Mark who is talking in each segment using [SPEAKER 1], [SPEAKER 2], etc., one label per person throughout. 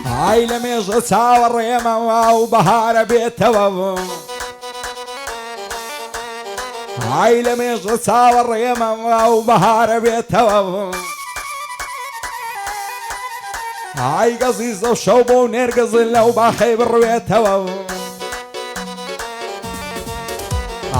[SPEAKER 1] هاي لمێژە چاوەڕێمەوە و بەهارە بێتەوە هاي لمێژە چاوەڕێمەوە و بەهارە بێتەوە هاي گەزیزە و شەو بۆ و نێرگەزن لەو باخەی بڕوێتەوە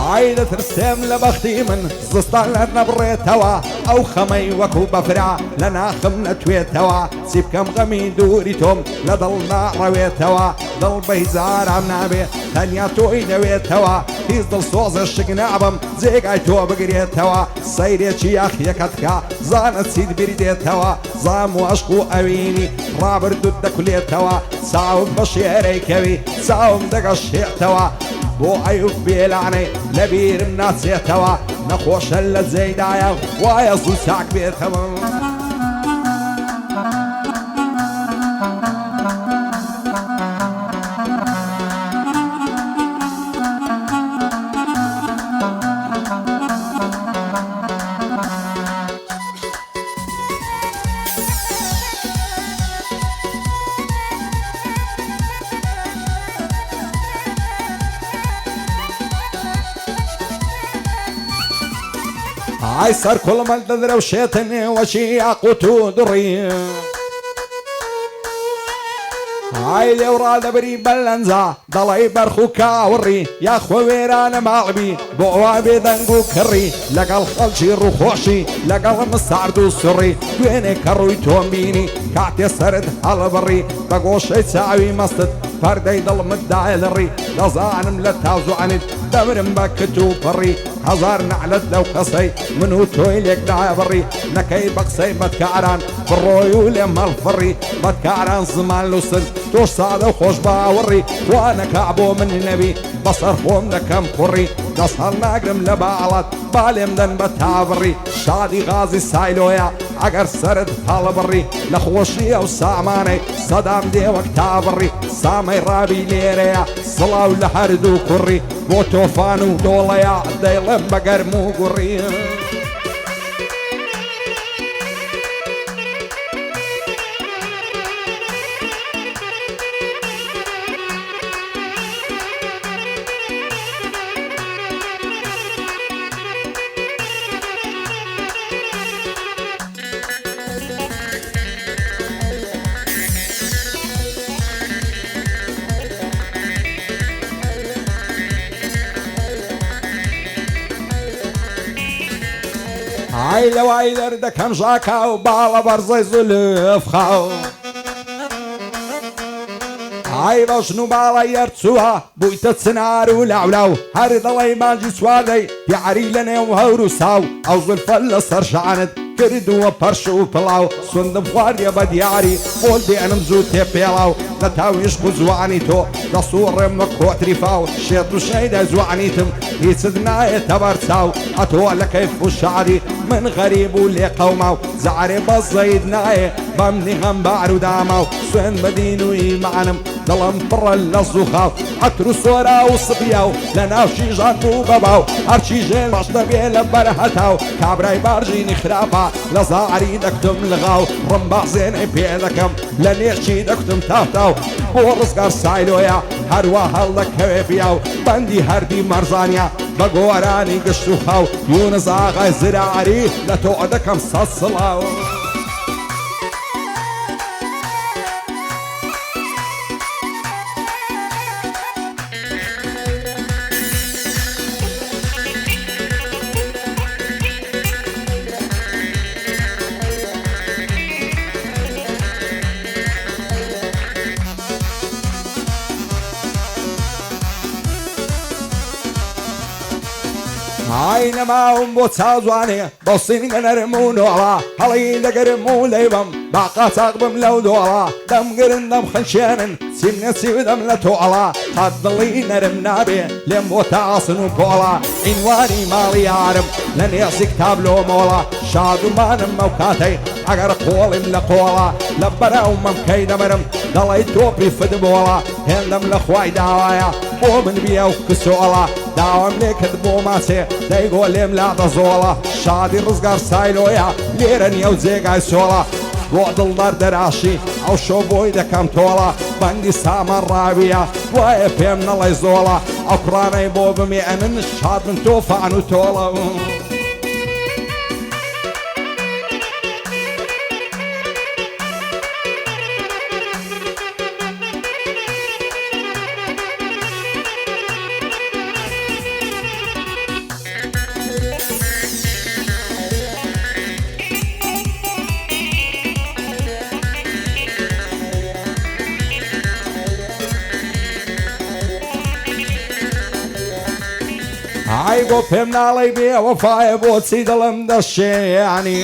[SPEAKER 1] هاي دەترسێم لە بەختی من زستان لەر نەبڕێتەوە ئەو خەمەی وەکو بەفرا لە ناخم نەتوێتەوە چی بکەم غەمی دووری تۆم لە دڵ ناڕەوێتەوە دڵ بە هیزارام نابێ تەنیا تۆی دەوێتەوە هیچ دڵسۆزە شک نابم جێگای تۆ بگرێتەوە سەیرێکی یاخیەکەت بکە زانە چیت بیری دێتەوە زام و عەشق و ئەوینی ڕابردوت دەکولێتەوە چاوم بە شێرەی کەوی چاوم دەگەشێتەوە بۆ ئەیوب بێلانەی لەبیرم ناچێتەوە نەخۆشە لە جێدایە وایە زوو چاک بێتەوە هاي سەر کوڵمە دەدرەوشێتە نێوەچی یاقوت و دڕی هاي لێو ڕادەبری بەلەنجا دەڵێی بەرخ و کاوڕی یاخۆ وێرانە ماڵبی بۆ ئەوا بێدەنگ و کڕی لەگەڵ خەڵکی ڕووخۆشی لەگەڵ مسارد و سوڕی دوێنێ کە ڕووی تۆم بینی کاتێ سەرت هەڵبڕی بە گۆشەی چاوی مەستت پەردەی دڵمت دایلڕی دەزانم لە تاوزوانیت دەبرم بە کت و پڕی هەزار نەعلت لەو قەسەی من و تۆی لێکدا بڕی نەکەی بە قسەی بەدکاران بڕۆی و لێ مەڵفڕی بەدکاران زمان لوسن تۆش سادە و خۆش باوەڕی وانەکە بۆ من نەبی بەسەر خۆم دەکەم کوڕی دەست هەڵ ناگرم لە باڵەت بالێم دەن بە تاوڕی شادی غازی سایلۆیە ئەگەر سەرت هەڵبڕی لە خۆشی ئەو سامانەی سەدام دێوەک تاوڕی سامەی ڕابی لێرەیە سڵاو لە هەردوو کوڕی بۆ تۆفان و دۆڵەیە دەیڵم بە گەرم و گوڕی هاي لەوای دەردەکەم ژاکا و باڵە بەرزەی زولف خاو هاي بەژن و باڵە یەرچووە بوویتە چنار و لاولاو هەر دەڵێی مانجی سواردەی دیاری لە نێو هەور و ساو ئەو زولفە لەسەر شانت کردووە پەرش و پڵاو سوندم خواردیە بە دیاری بۆل دێنم زوو تێپێڵاو لە تاویشق و جوانی تۆ دەسوڕێم بە کۆتری فاو شێت و شەیدە جوانیتم هیچت نایێتە بەرچاو ئەتۆ لە کەیف و شعری من غەریب و لێ قەوما و زارێ بە زەید نایێ بەمنی غەمبار و داما و سوێن بەدین و ئیمانم دڵم پڕە لە زووخاو عەتر و سۆرا و سپیا و لە ناوشی ژان بوو بەباو هەرچی ژێر باش دەبێ لە بەرهەتاو کابرای بارژینی خراپە لە زاری دەکتم لەغاو ڕم بەغزێنەی پێ دەکەم لە نێرچی دەکتم تافتاو بۆ ڕزگار سایلۆیە هەروە هەڵدەکەوێ پیا و بەندی هەردی مەرزانیا بە گۆرانی گشت و خاو یونس ئاغای زراری لە تۆ دەکەم سەد سڵاو هاي نەماوم بۆ چاوجوانێ بۆ سینگە نەرم و نۆڵە هەڵی دەگەرم و لەیبم باقاچاق بم لەو دۆڵە دەمگرن دەم خەنشێنن سیمنەچی بدەم لە تۆڵە قەت دڵی نەرم نابێ لێم بۆ تاسن و پۆڵە ئینوانی ماڵی یارم لە نێسی کتابلۆ مۆڵە شادومانم ئەو کاتەی ئەگەر قۆڵیم لە قۆڵە لە بەراومەم کەی دەمەرم دەڵی تۆپی فدبۆڵە هێندەم لە خوای داوایە بۆ من بیە و کسۆڵە داوام لێکرد بۆ ماچێ دەیگۆ لێم لا دەزۆڵە شادی ڕزگار سایلۆیە لێرە نیە و جێگای سۆڵە بۆ دڵدار دەراشی ئەو شۆ بۆی دەکەم تۆڵە بەندی سامان ڕاویە وایە پێم نەڵێ زۆڵە ئەو کوڕانەی بۆ بمێنن شاد من تۆ فان و تۆڵە ئای بۆ پێم ناڵێ بێ وەفایە بۆچی دڵم دەشێیانی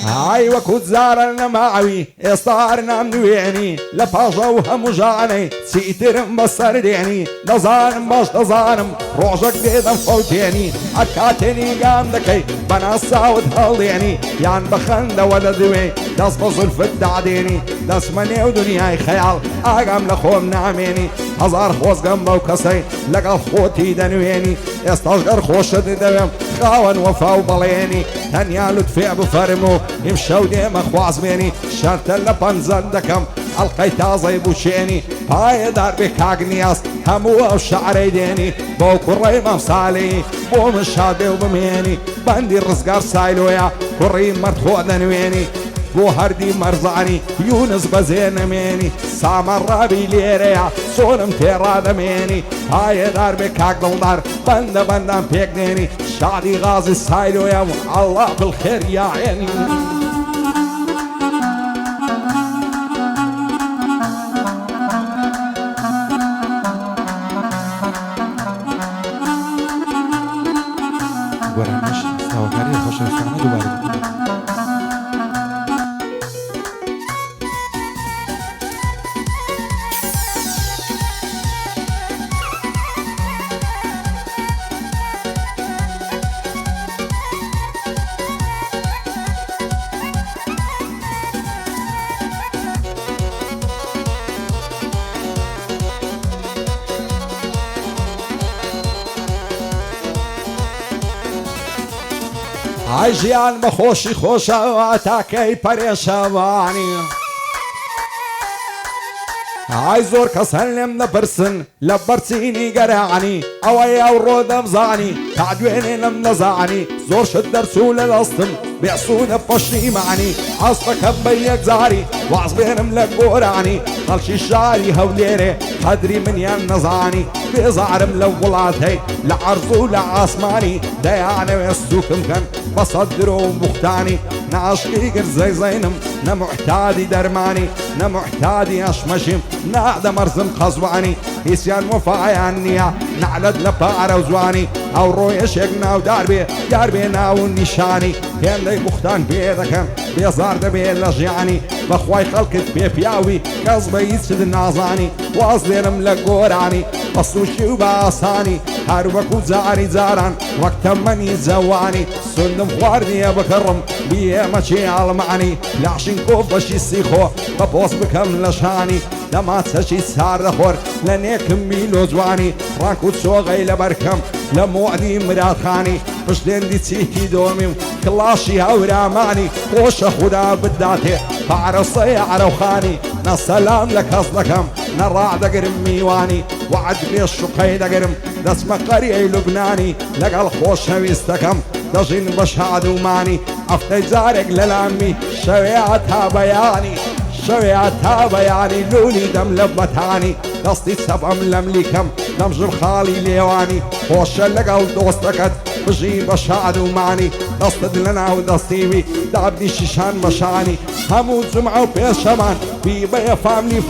[SPEAKER 1] ئای وەکو جارە نەماوی ئێستا هەر نام نوێنی لە پاژە و هەموو ژانەی چیترم بەسەر دێنی دەزانم باش دەزانم ڕۆژێک دێدەم فەوتێنی هەر کاتێنی گام دەکەی بەناساوت هەڵدێنی یان بەخەندەوە لە دوێ دەست بە زولفت دادێنی دەستمە نێو دنیای خەیاڵ ئاگام لە خۆم نامێنی هەزار خۆزگەم بەو کەسەی لەگەڵ خۆتی دەنوێنی ئێستاش گەر خۆشت دەوێم خاوەن وەفا و بەڵێنی تەنیا لوتفێ بفەرمو ئیم شەو دێمە خوازمێنی شەرتە لە پەنجەر دەکەم ئەڵقەی تازەی بوشێنی پایەدار بێ کاگنیاس هەموو ئەو شعرەی دێنی بۆ کوڕەی مەمساڵی بۆ من شادێ و بمێنی بەندی ڕزگار سایلۆیە کوڕی مەرد خۆ دەنوێنی بۆ هەردی مەرزانی یونس بەزێ نەمێنی سامان ڕابی لێرەیە سۆنم تێڕادەمێنی پایەدار بێ کاک دڵدار بەندە بەندان پێکنێنی شادی غازی سایلۆیە و ئەڵڵا بالخێر یاعێنی
[SPEAKER 2] گۆرانش ساوەکاری خۆشەویستانە دووبارە
[SPEAKER 1] ئای ژیان بە خۆشی خۆشەوە تاکەی پەرێشەوانی ئای زۆر کەس هەر لێم دەپرسن لە بەرچینی گەرانی ئەوەی ئەو ڕۆ دەمزانی تا دوێنێ لەم نەزانی زۆر شت دەرچوو لە دەستم بێسوونە پەشیمانی ئەستەکەم بە یەکجاری واز بێنم لە گۆرانی خەڵکی شاری هەولێرێ قەدری منیان نەزانی بێزارم لە وڵاتەی لە عەرز و لە ئاسمانی دەیانەوێ سووکم کەن بە سەد درۆ و بوختانی ناشقی گرزەی زەینم نەمحتادی دەرمانی نەمحتادی ئەشمەشیم نادەمەرزم قەزوانی هیچیان وەفایان نییە نعلت لە پارە و جوانی ئەو ڕۆیەشێک ناودار بێ یار بێ ناو و نیشانی هێندەی بوختان پێ دەکەن بێزار دەبێت لە ژیانی بەخوای خەڵکت پێ پیاوی کەس بە هیچت نازانی واز لێرم لە گۆرانی بە سوشی و بە ئاسانی هەر وەکو جاری جاران وەک تەمەنی جەوانی سندم خواردیە بکڕم بیێمەچی ئاڵمانی لاشین کۆ بەشی سیخۆ بە پۆست بکەم لە شانی دەما چەشی سار دەخۆر لە نێکم میلۆ جوانی ڕانک و چۆغەی لە بەرکەم لە مۆعدی مرادخانی پشتێندی چیکی دۆمی و کڵاشی هەورامانی خۆشە خودا بداتێ پارەسەی عەرەوخانی نەسەلام لە کەس دەکەم نەڕادەگرم میوانی وعد بێ شوقەی دەگرم دەچمە قەریەی لوبنانی لەگەڵ خۆشەویستەکەم دەژین بە شادومانی ئەفتەی جارێک لە لامی شەوێ تا بەیانی شەوێ تا بەیانی لولی دەم لە بەتانی دەستی چەپەم لەم لیکەم دەمژم خاڵی لێوانی خۆشە لەگەڵ دۆستەکەت بژی بە شادومانی دەستت لە ناو دەستیوی دابنی شیشان بەشانی هەموو جمعە و پێشەمان بی بەیە فاملی